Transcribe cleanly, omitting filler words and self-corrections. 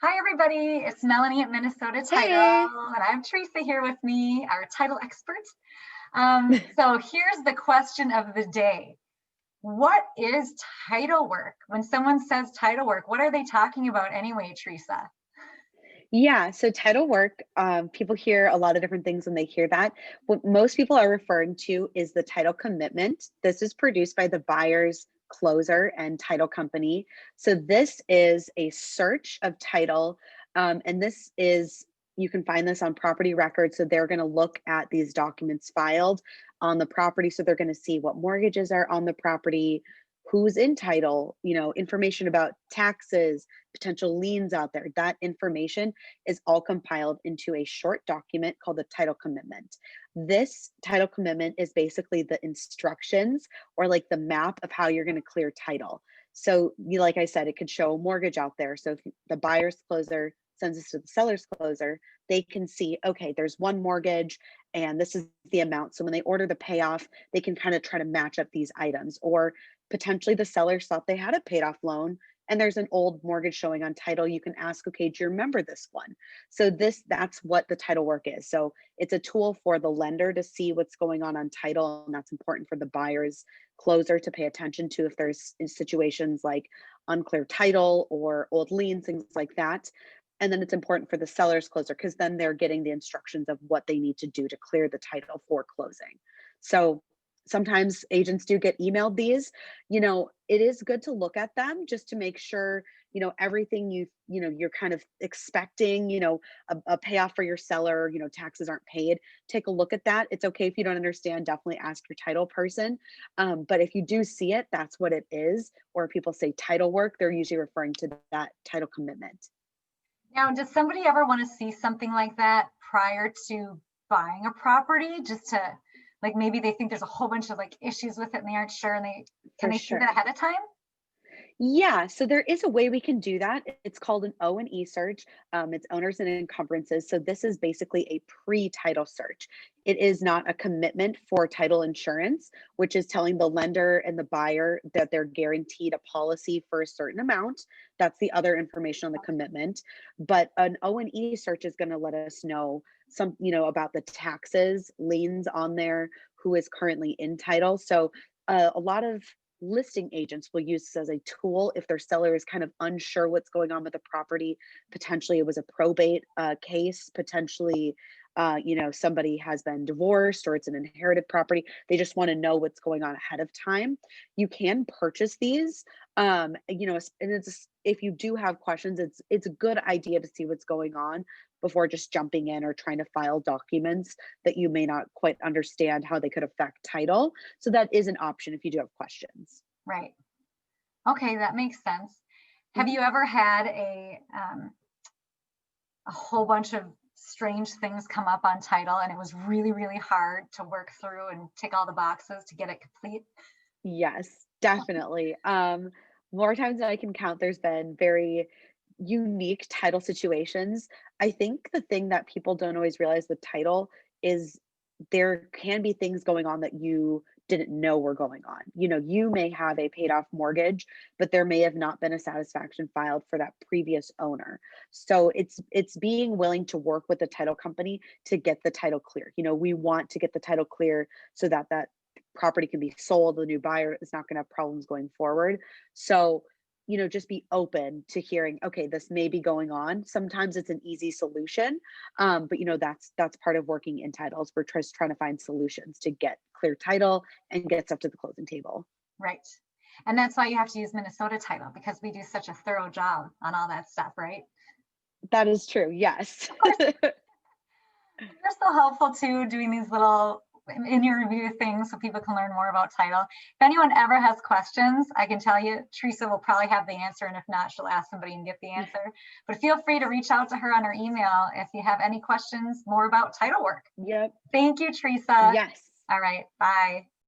Hi, everybody. It's Melanie at Minnesota Title, Hey. and I have Theresa here with me, our title expert. So here's the question of the day. What is title work? When someone says title work, what are they talking about anyway, Theresa? Yeah, so title work, people hear a lot of different things when they hear that. What most people are referring to is the title commitment. This is produced by the buyer's closer and title company. So this is a search of title, and this is you can find this on property records. So they're going to look at these documents filed on the property. So they're going to see what mortgages are on the property, who's in title, information about taxes, potential liens out there. That information is all compiled into a short document called the title commitment. This title commitment is basically the instructions or like the map of how you're going to clear title. So, like I said, it could show a mortgage out there. So, if the buyer's closer sends this to the seller's closer, they can see, okay, there's one mortgage and this is the amount. So, when they order the payoff, they can kind of try to match up these items. Or potentially the sellers thought they had a paid off loan and there's an old mortgage showing on title. You can ask, okay, do you remember this one? So that's what the title work is. So it's a tool for the lender to see what's going on title, and that's important for the buyer's closer to pay attention to if there's situations like unclear title or old liens, things like that. And then it's important for the seller's closer because then they're getting the instructions of what they need to do to clear the title for closing. So sometimes agents do get emailed these. It is good to look at them just to make sure, everything you're kind of expecting, a payoff for your seller, taxes aren't paid. Take a look at that. It's okay if you don't understand, definitely ask your title person. But if you do see it, that's what it is. Or if people say title work, they're usually referring to that title commitment. Now, does somebody ever want to see something like that prior to buying a property just to, like, maybe they think there's a whole bunch of like issues with it and they aren't sure and can For they see that sure. ahead of time? Yeah, so there is a way we can do that. It's called an O and E search. It's owners and encumbrances. So this is basically a pre-title search. It is not a commitment for title insurance, which is telling the lender and the buyer that they're guaranteed a policy for a certain amount. That's the other information on the commitment. But an O and E search is going to let us know about the taxes, liens on there, who is currently in title. So a lot of listing agents will use this as a tool if their seller is kind of unsure what's going on with the property. Potentially it was a probate case, potentially somebody has been divorced or it's an inherited property. They just want to know what's going on ahead of time. You can purchase these, and it's if you do have questions, it's a good idea to see what's going on before just jumping in or trying to file documents that you may not quite understand how they could affect title. So that is an option if you do have questions. Right. Okay, that makes sense. Have Mhm. you ever had a whole bunch of strange things come up on title and it was really, really hard to work through and tick all the boxes to get it complete? Yes, definitely. More times than I can count, there's been very unique title situations. I think the thing that people don't always realize with title is there can be things going on that you didn't know were going on. You may have a paid off mortgage, but there may have not been a satisfaction filed for that previous owner. So it's being willing to work with the title company to get the title clear. We want to get the title clear so that that property can be sold. The new buyer is not going to have problems going forward. So just be open to hearing, okay, this may be going on. Sometimes it's an easy solution, but that's part of working in titles. We're just trying to find solutions to get clear title and get stuff to the closing table. Right. And that's why you have to use Minnesota Title because we do such a thorough job on all that stuff, right? That is true. Yes. Of course, you're so helpful too, doing these little in your review things so people can learn more about title. If anyone ever has questions, I can tell you, Theresa will probably have the answer. And if not, she'll ask somebody and get the answer. But feel free to reach out to her on her email if you have any questions more about title work. Yep. Thank you, Theresa. Yes. All right. Bye.